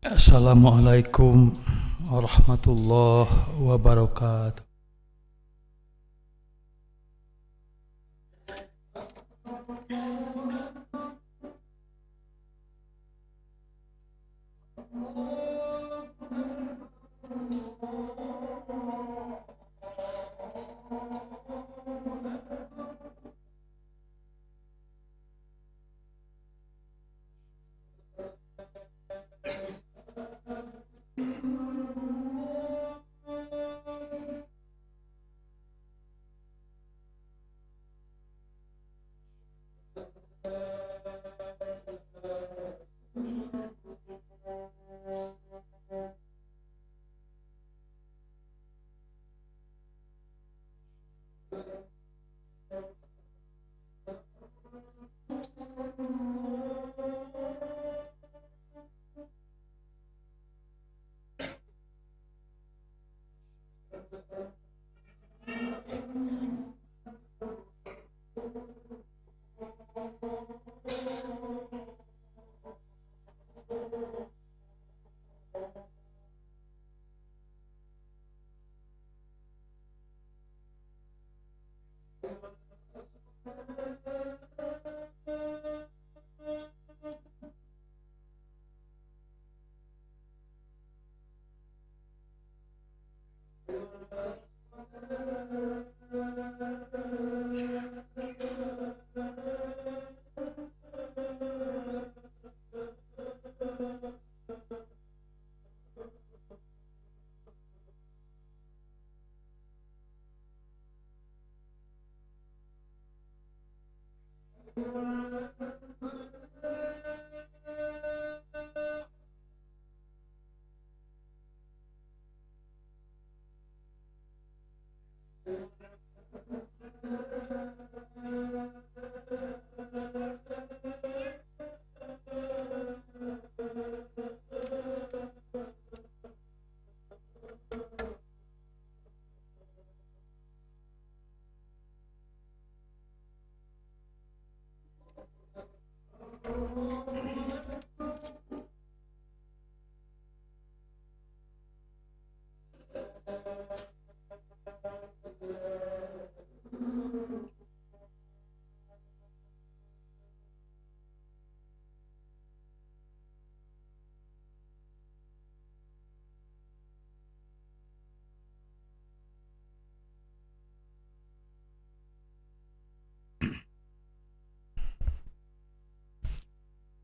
Assalamualaikum warahmatullahi wabarakatuh.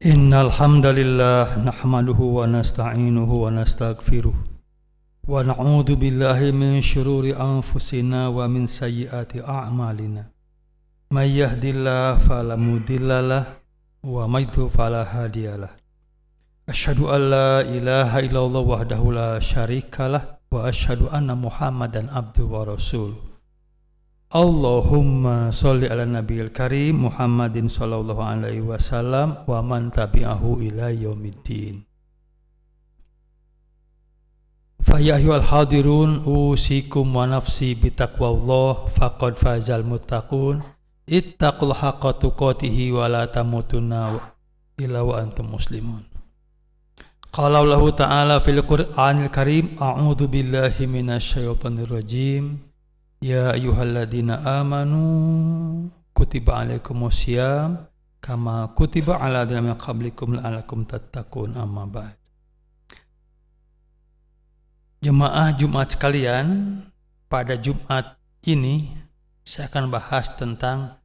Innal hamdalillah nahmaduhu wa nasta'inuhu wa nastaghfiruh wa na'udzu billahi min syururi anfusina wa min sayyiati a'malina. May yahdihillahu fala mudhillalah wa may yudhlil fala hadiyalah. Asyhadu an la ilaha illallah wahdahu la syarikalah wa asyhadu anna Muhammadan abduhu wa rasuluh. Allahumma sholli ala nabiyil karim Muhammadin sallallahu alaihi wasallam wa man tabi'ahu ila yaumiddin. Fa ya ayyuhal hadirun usikum wa nafsi bitaqwallah faqad fazal muttaqun ittaqul haqqa tuqatih wa la tamutunna illa wa antum muslimun. Qala Allah ta'ala fil Qur'anil Karim a'udzu billahi minasy syaithanir rajim. Ya ayyuhalladzina amanu kutiba alaikumusiyam kama kutiba ala ladzina min qablikum la'allakum tattaqun. Amma ba'd. Jemaah Jumat sekalian, pada Jumat ini saya akan bahas tentang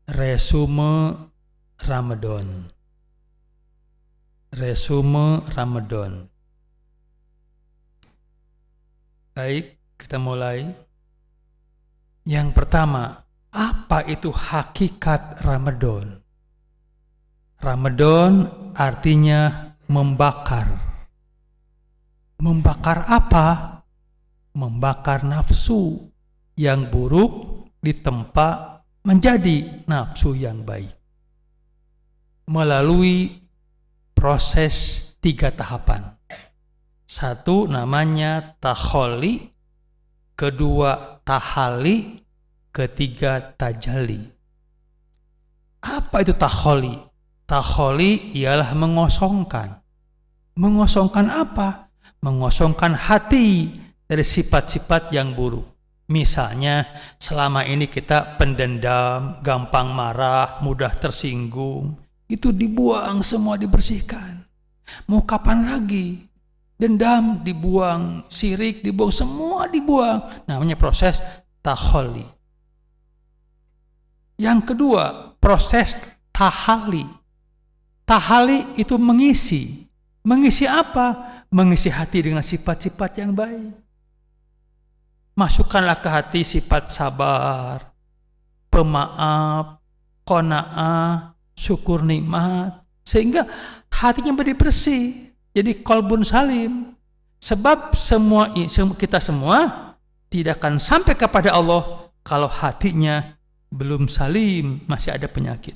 resume Ramadan. Resume Ramadan. Baik, kita mulai. Yang pertama, apa itu hakikat Ramadan? Ramadan artinya membakar. Membakar apa? Membakar nafsu yang buruk ditempa menjadi nafsu yang baik. Melalui proses 3 tahapan. 1 namanya takholi, kedua tahali, ketiga tajali. Apa itu takholi? Takholi ialah mengosongkan, Mengosongkan apa? Mengosongkan hati dari sifat-sifat yang buruk. Misalnya selama ini kita pendendam, gampang marah, mudah tersinggung. Itu dibuang semua, dibersihkan. Mau kapan lagi? Dendam dibuang, syirik dibuang, semua dibuang. Namanya proses tahalli. Yang kedua, proses tahalli. Tahalli itu mengisi. Mengisi apa? Mengisi hati dengan sifat-sifat yang baik. Masukkanlah ke hati sifat sabar, pemaaf, qanaah, syukur nikmat, sehingga hatinya menjadi bersih, jadi qalbun salim. Sebab kita semua tidak akan sampai kepada Allah kalau hatinya belum salim, masih ada penyakit.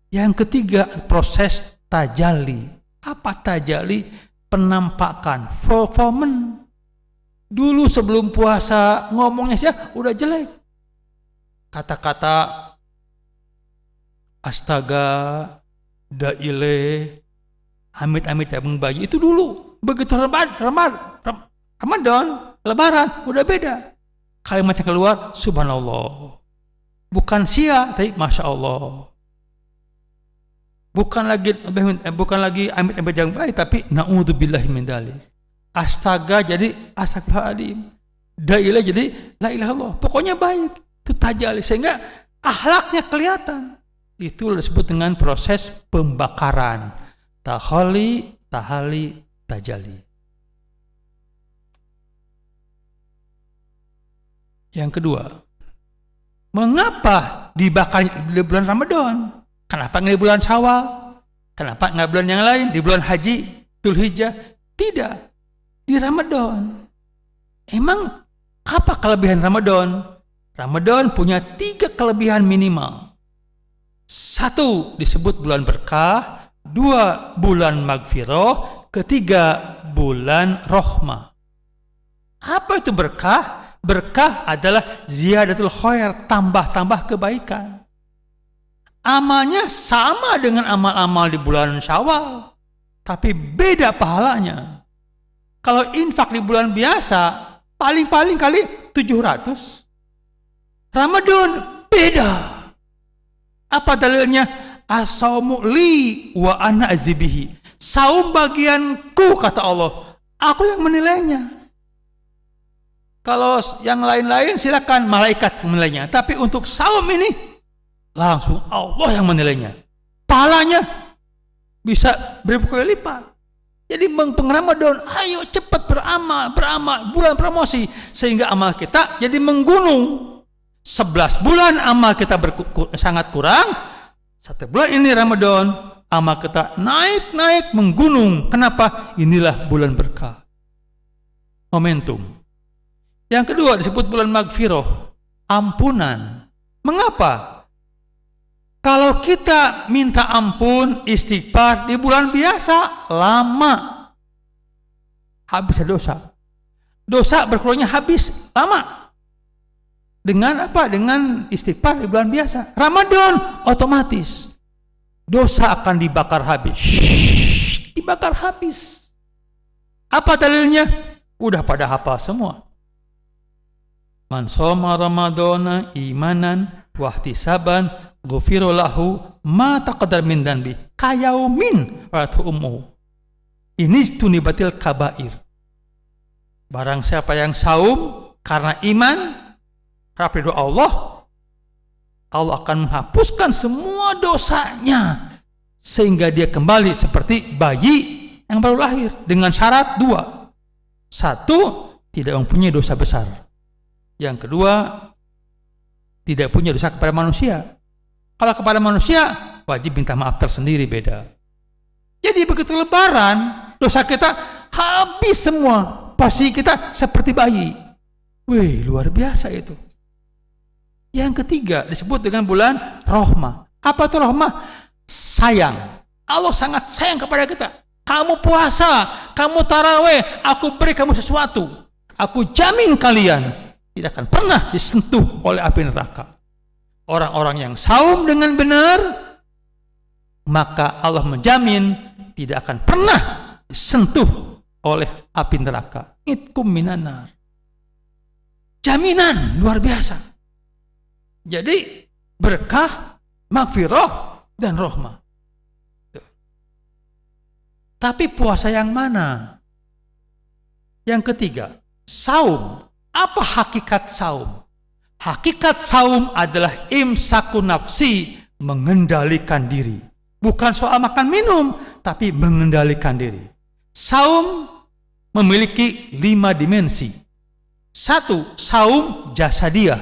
Yang ketiga, proses tajalli. Apa tajalli? Penampakan, performance. Dulu sebelum puasa ngomongnya sih udah jelek. Kata-kata astaga, daile, amit-amit tabung bayi itu dulu. Begitu Ramadan, Lebaran udah beda. Kalimatnya keluar subhanallah. Bukan sia, tapi masya Allah. Bukan lagi amit-amit yang baik, tapi naudzubillahi min dzalik. Astaga jadi astagfirullahaladzim. Da'ilah jadi la ilaha illallah. Pokoknya baik. Itu tajalli, sehingga akhlaknya kelihatan. Itu disebut dengan proses pembakaran. Tahalli, tajalli. Yang kedua, mengapa dibakar di bulan Ramadan? Kenapa nggak di bulan Syawal? Kenapa nggak bulan yang lain? Di bulan Haji, Dzulhijjah? Tidak, di Ramadan. Emang apa kelebihan Ramadan? Ramadan punya 3 kelebihan minimal. 1, disebut bulan berkah. 2, bulan magfirah. 3, bulan rahmah. Apa itu berkah? Berkah adalah ziyadatul khair, tambah-tambah kebaikan. Amalnya sama dengan amal-amal di bulan Syawal, tapi beda pahalanya. Kalau infak di bulan biasa, paling-paling kali 700. Ramadan beda. Apa dalilnya? As-saumu li wa ana azibihi. Saum bagianku, kata Allah. Aku yang menilainya. Kalau yang lain-lain silakan malaikat menilainya. Tapi untuk saum ini langsung Allah yang menilainya. Pahalanya bisa beribu kali lipat. Jadi Ramadan, ayo cepat beramal, bulan promosi, sehingga amal kita jadi menggunung. 11 bulan amal kita sangat kurang. 1 bulan ini Ramadan, amal kita naik menggunung. Kenapa? Inilah bulan berkah. Momentum. Yang kedua disebut bulan magfirah, ampunan. Mengapa? Kalau kita minta ampun, istighfar di bulan biasa, lama. Habis dosa. Dosa berkurangnya habis, lama. Dengan apa? Dengan istighfar di bulan biasa. Ramadan, otomatis. Dosa akan dibakar habis. Dibakar habis. Apa dalilnya? Udah pada hafal semua. Man shoma ramadana imanan wahtisaban ghufira lahu ma taqaddama min dzanbi kayaumin wa ummu. Ini tunibatil kabair. Barang siapa yang saum karena iman, ridho Allah, Allah akan menghapuskan semua dosanya sehingga dia kembali seperti bayi yang baru lahir, dengan syarat 2. 1, tidak mempunyai dosa besar. Yang kedua, tidak punya dosa kepada manusia. Kalau kepada manusia, wajib minta maaf tersendiri, beda. Jadi begitu lebaran, dosa kita habis semua. Posisi kita seperti bayi. Wih, luar biasa itu. Yang ketiga disebut dengan bulan rahmah. Apa itu rahmah? Sayang. Allah sangat sayang kepada kita. Kamu puasa, kamu taraweh, aku beri kamu sesuatu. Aku jamin kalian tidak akan pernah disentuh oleh api neraka. Orang-orang yang saum dengan benar, maka Allah menjamin tidak akan pernah disentuh oleh api neraka. Itkum minan nar. Jaminan luar biasa. Jadi berkah, maghfirah, dan rahmah. Tapi puasa yang mana? Yang ketiga, saum. Apa hakikat saum? Hakikat saum adalah imsakun nafsi, mengendalikan diri. Bukan soal makan minum, tapi mengendalikan diri. Saum memiliki 5 dimensi. 1. Saum jasadiyah.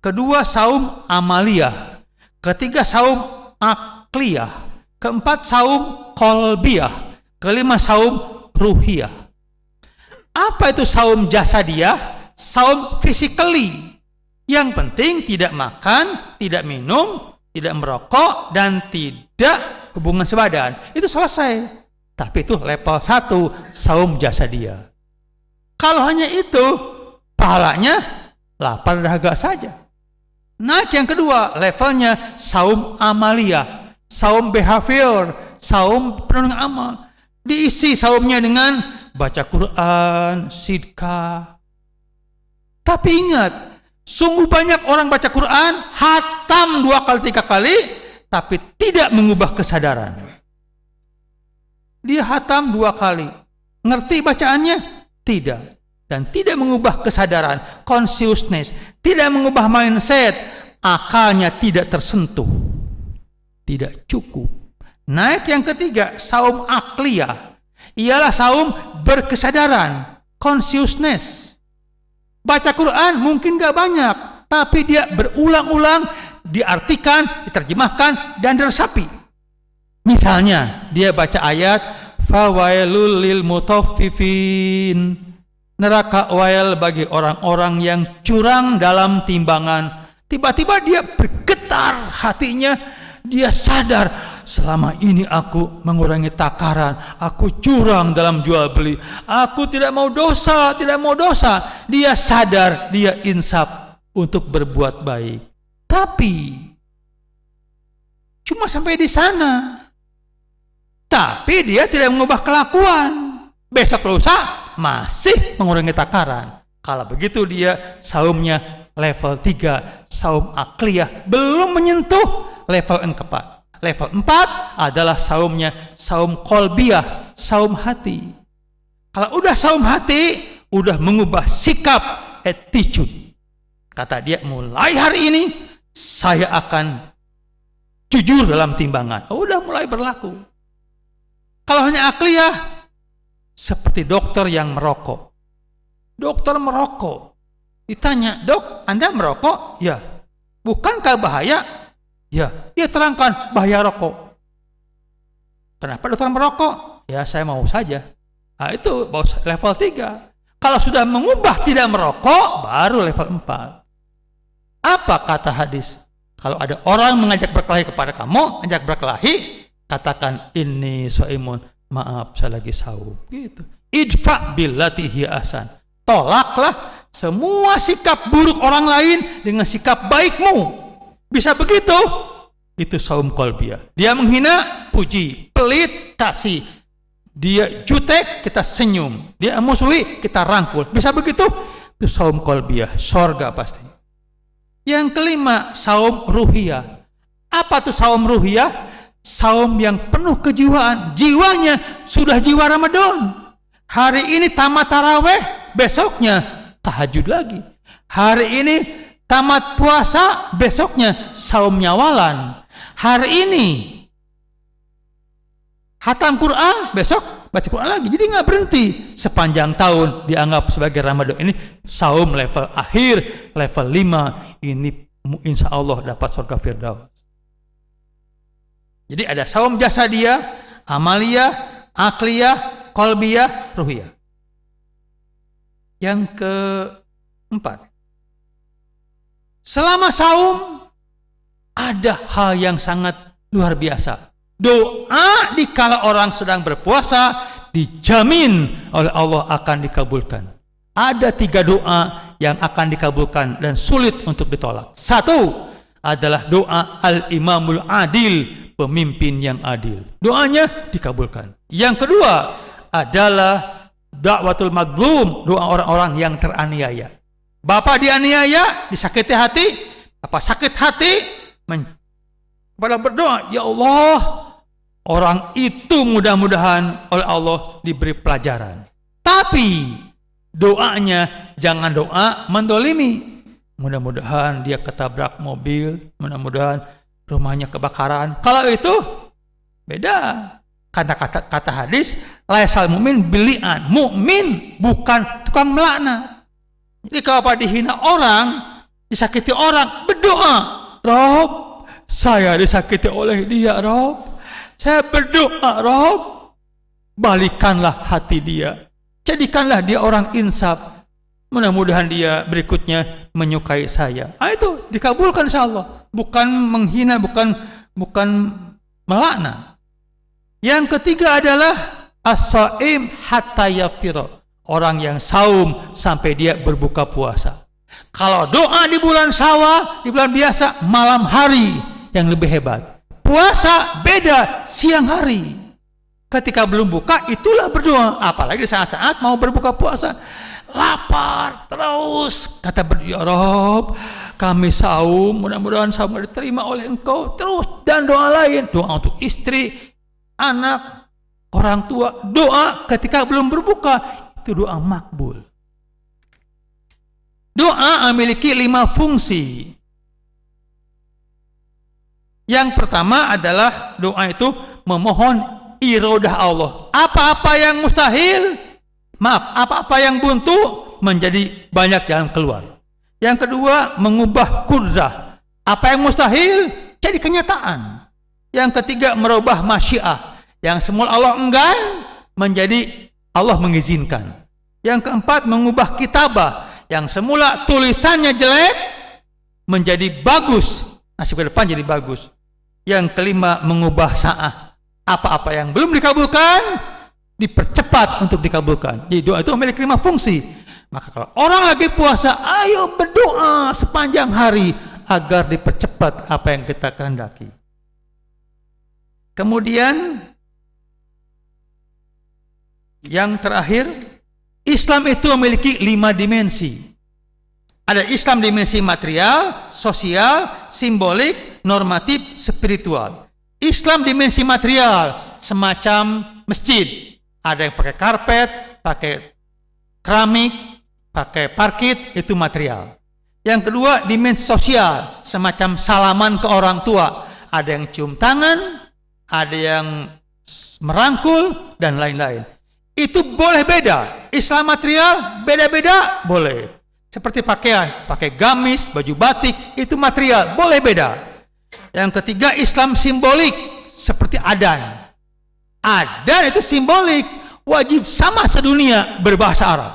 2. Saum amaliyah. 3. Saum akliyah. 4. Saum kolbiyah. 5. Saum ruhiyah. Apa itu saum jasadiyah? Saum physically. Yang penting tidak makan, tidak minum, tidak merokok, dan tidak hubungan sebadan. Itu selesai. Tapi itu level 1, saum jasadiyah. Kalau hanya itu, pahalanya lapar dahaga saja. Naik yang kedua, levelnya saum amaliyah, saum behavior, saum penuh dengan amal. Diisi saumnya dengan baca Quran, sedekah. Tapi ingat, sungguh banyak orang baca Quran, hatam 2 kali 3 kali, tapi tidak mengubah kesadaran. Dia hatam 2 kali, ngerti bacaannya? Tidak. Dan tidak mengubah kesadaran, consciousness, tidak mengubah mindset, akalnya tidak tersentuh. Tidak cukup. Naik yang ketiga, saum akliyah. Ialah saum berkesadaran, consciousness. Baca Quran mungkin gak banyak, tapi dia berulang-ulang diartikan, diterjemahkan, dan diresapi. Misalnya, dia baca ayat fawailul lil mutaffifin. Neraka wail bagi orang-orang yang curang dalam timbangan. Tiba-tiba dia bergetar hatinya, dia sadar, selama ini aku mengurangi takaran, aku curang dalam jual beli, aku tidak mau dosa. Dia sadar, dia insaf untuk berbuat baik. Tapi cuma sampai di sana. Tapi dia tidak mengubah kelakuan. Besok lusa masih mengurangi takaran. Kalau begitu dia saumnya level 3, saum akliyah, belum menyentuh level 4. Level 4 adalah saumnya saum kolbiyah, saum hati. Kalau udah saum hati, udah mengubah sikap, attitude. Kata dia, mulai hari ini saya akan jujur dalam timbangan. Udah mulai berlaku. Kalau hanya akliyah, seperti dokter yang merokok. Dokter merokok. Ditanya, dok, Anda merokok? Ya. Bukankah bahaya? Ya. Dia terangkan bahaya rokok. Kenapa dokter merokok? Ya, saya mau saja. Nah, itu level 3. Kalau sudah mengubah tidak merokok, baru level 4. Apa kata hadis? Kalau ada orang mengajak berkelahi kepada kamu, ajak berkelahi, katakan inni shaimun, maaf saya lagi saum. Gitu. Idfa billati hiya ahsan. Tolaklah semua sikap buruk orang lain dengan sikap baikmu. Bisa begitu? Itu saum kolbiyah. Dia menghina, puji. Pelit, kasih. Dia jutek, kita senyum. Dia musuhi, kita rangkul. Bisa begitu? Itu saum kolbiyah. Sorga pasti. Yang kelima, saum ruhiyah. Apa tuh saum ruhiyah? Saum yang penuh kejiwaan. Jiwanya sudah jiwa Ramadan. Hari ini tamat taraweh, besoknya tahajud lagi. Hari ini tamat puasa, besoknya saum nyawalan. Hari ini hatam Quran, besok baca Quran lagi. Jadi nggak berhenti. Sepanjang tahun dianggap sebagai Ramadan. Ini saum level akhir, level 5. Ini insya Allah dapat surga firdaus. Jadi ada saum jasadiyah, amaliyah, akliyah, kolbiyah, ruhiyah. Yang keempat, selama saum ada hal yang sangat luar biasa. Doa dikala orang sedang berpuasa dijamin oleh Allah akan dikabulkan. Ada 3 doa yang akan dikabulkan dan sulit untuk ditolak. 1 adalah doa al-imamul adil, pemimpin yang adil. Doanya dikabulkan. Yang kedua adalah da'watul mazlum, doa orang-orang yang teraniaya. Bapak dianiaya, disakiti hati, bapak sakit hati, pada berdoa, ya Allah, orang itu mudah-mudahan oleh Allah diberi pelajaran. Tapi doanya jangan doa mendolimi. Mudah-mudahan dia ketabrak mobil, mudah-mudahan rumahnya kebakaran. Kalau itu beda. Kata hadis, laisal mu'min bili'an. Mukmin bukan tukang melaknat. Jadi kalau dihina orang, disakiti orang, berdoa, Rob, saya disakiti oleh dia, Rob. Saya berdoa, Rob, balikanlah hati dia. Jadikanlah dia orang insaf. Mudah-mudahan dia berikutnya menyukai saya. Itu dikabulkan insyaallah. Bukan menghina, bukan melaknat. Yang ketiga adalah as-shaim hatta yaftira. Orang yang saum sampai dia berbuka puasa. Kalau doa di bulan Syawal, di bulan biasa, malam hari yang lebih hebat. Puasa beda, siang hari. Ketika belum buka, itulah berdoa. Apalagi saat-saat mau berbuka puasa. Lapar terus, kata berdoa, ya Rob, kami saum, mudah-mudahan saum diterima oleh Engkau. Terus, dan doa lain, doa untuk istri, anak, orang tua. Doa ketika belum berbuka, itu doa makbul. Doa memiliki 5 fungsi. Yang pertama adalah doa itu memohon iradah Allah. Apa-apa yang mustahil, apa-apa yang buntu menjadi banyak jalan keluar. Yang kedua, mengubah kudrah. Apa yang mustahil jadi kenyataan. Yang ketiga, merubah masyiah. Yang semula Allah enggan menjadi Allah mengizinkan. Yang keempat, mengubah kitabah. Yang semula tulisannya jelek menjadi bagus. Nasib ke depan jadi bagus. Yang kelima, mengubah sa'ah. Apa-apa yang belum dikabulkan dipercepat untuk dikabulkan. Jadi doa itu memiliki 5 fungsi. Maka kalau orang lagi puasa, ayo berdoa sepanjang hari agar dipercepat apa yang kita kehendaki. Kemudian yang terakhir, Islam itu memiliki 5 dimensi. Ada Islam dimensi material, sosial, simbolik, normatif, spiritual. Islam dimensi material semacam masjid. Ada yang pakai karpet, pakai keramik, pakai parkit, itu material. Yang kedua, dimensi sosial, semacam salaman ke orang tua. Ada yang cium tangan, ada yang merangkul, dan lain-lain. Itu boleh beda. Islam material beda-beda, boleh. Seperti pakaian, pakai gamis, baju batik, itu material, boleh beda. Yang ketiga, Islam simbolik, seperti adan. Adan itu simbolik, wajib sama sedunia berbahasa Arab.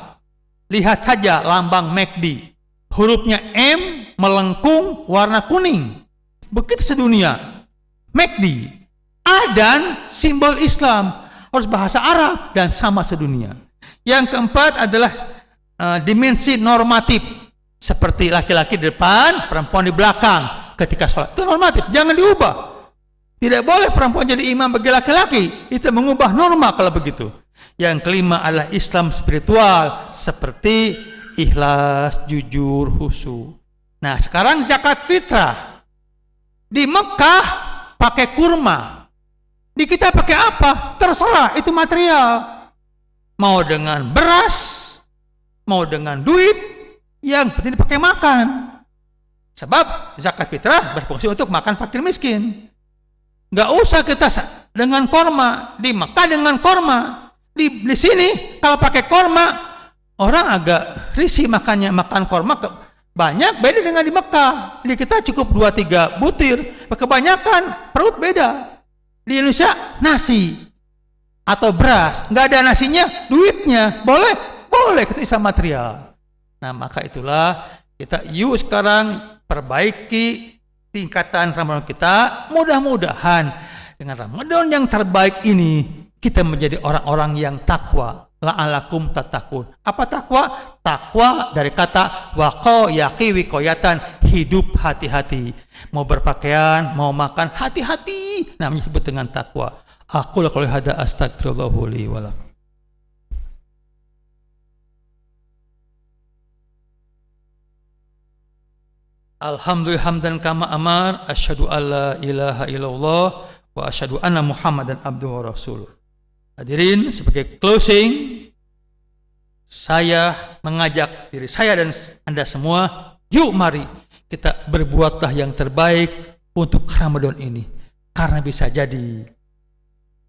Lihat saja lambang McD, hurufnya M melengkung warna kuning. Begitu sedunia. McD, adan simbol Islam, harus bahasa Arab dan sama sedunia. Yang keempat adalah dimensi normatif, seperti laki-laki di depan, perempuan di belakang ketika sholat. Itu normatif, jangan diubah. Tidak boleh perempuan jadi imam bagi laki-laki, itu mengubah norma kalau begitu. Yang kelima adalah Islam spiritual, seperti ikhlas, jujur, khusyuk. Nah, sekarang zakat fitrah di Mekah pakai kurma, di kita pakai apa? Terserah, itu material. Mau dengan beras, mau dengan duit, yang penting dipakai makan. Sebab zakat fitrah berfungsi untuk makan fakir miskin. Gak usah kita dengan korma. Di Mekah dengan korma. Di sini kalau pakai korma, orang agak risih makannya. Makan korma banyak, beda dengan di Mekah. Di kita cukup 2-3 butir. Kebanyakan perut beda. Di Indonesia nasi atau beras, gak ada nasinya, duitnya boleh kita Islam material. Nah, maka itulah kita yuk sekarang perbaiki tingkatan Ramadan kita. Mudah-mudahan dengan Ramadan yang terbaik ini kita menjadi orang-orang yang takwa. La'alakum tattaqun. Apa takwa? Takwa dari kata waqo yaqi wiqayatan, hidup hati-hati. Mau berpakaian, mau makan, hati-hati. Namanya disebut dengan takwa. Aku laqul hada astagfirullahu li wa lakum. Alhamdulillah hamdan kama amar, asyhadu alla ilaha illallah wa asyhadu anna Muhammadan abduhu wa rasuluh. Hadirin, sebagai closing, saya mengajak diri saya dan Anda semua, yuk mari kita berbuatlah yang terbaik untuk Ramadan ini. Karena bisa jadi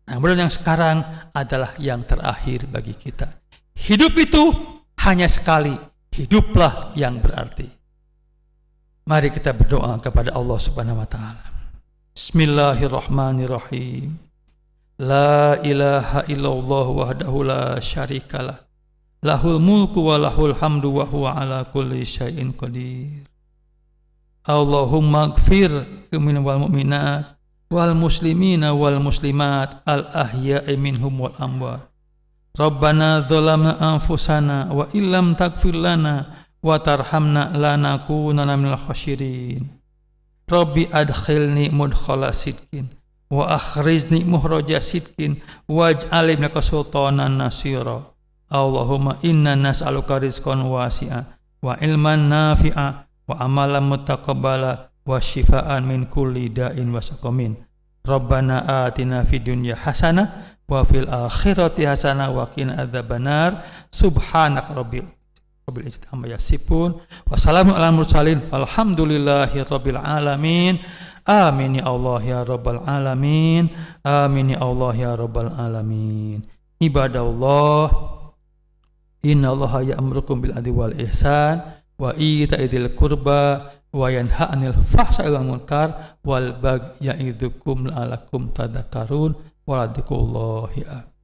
Ramadan yang sekarang adalah yang terakhir bagi kita. Hidup itu hanya sekali, hiduplah yang berarti. Mari kita berdoa kepada Allah Subhanahu wa taala. Bismillahirrahmanirrahim. La ilaha illallah wahdahu la syarikalah. Lahul mulku wa lahul hamdu wa huwa ala kulli syai'in qadir. Allahumma ighfir lil wal mu'minat wal muslimina wal muslimat al ahya'i minhum wal amwat. Rabbana dzalamna anfusana wa illam taghfir lana wa tarhamna lanakunanna minal khasirin. Rabbi adkhilni mudkhala sidqin wa akhrizni mukhraja sidqin waj'al li sultanan nasira. Allahumma inna nas'aluka rizqan wasi'a wa ilman nafi'a wa amalan mutaqabbala wa shifaan min kulli da'in wa saqamin. Rabbana atina fid dunya hasanah wa fil akhirati hasanah wa qina adzabannar. Subhanaka rabbil izzati amma yasifun wa salamun alal mursalin walhamdulillahi rabbil alamin. Amin ya Allah ya rabbal alamin. Amin ya Allah ya rabbal alamin. Ibadallah, innallaha ya'murukum bil adli wal ihsan wa ita'i dzil qurba wa yanha 'anil fahsya'i wal munkar wal bagyi ya'idukum la'allakum tadhakkarun wa dzikrullahi akbar.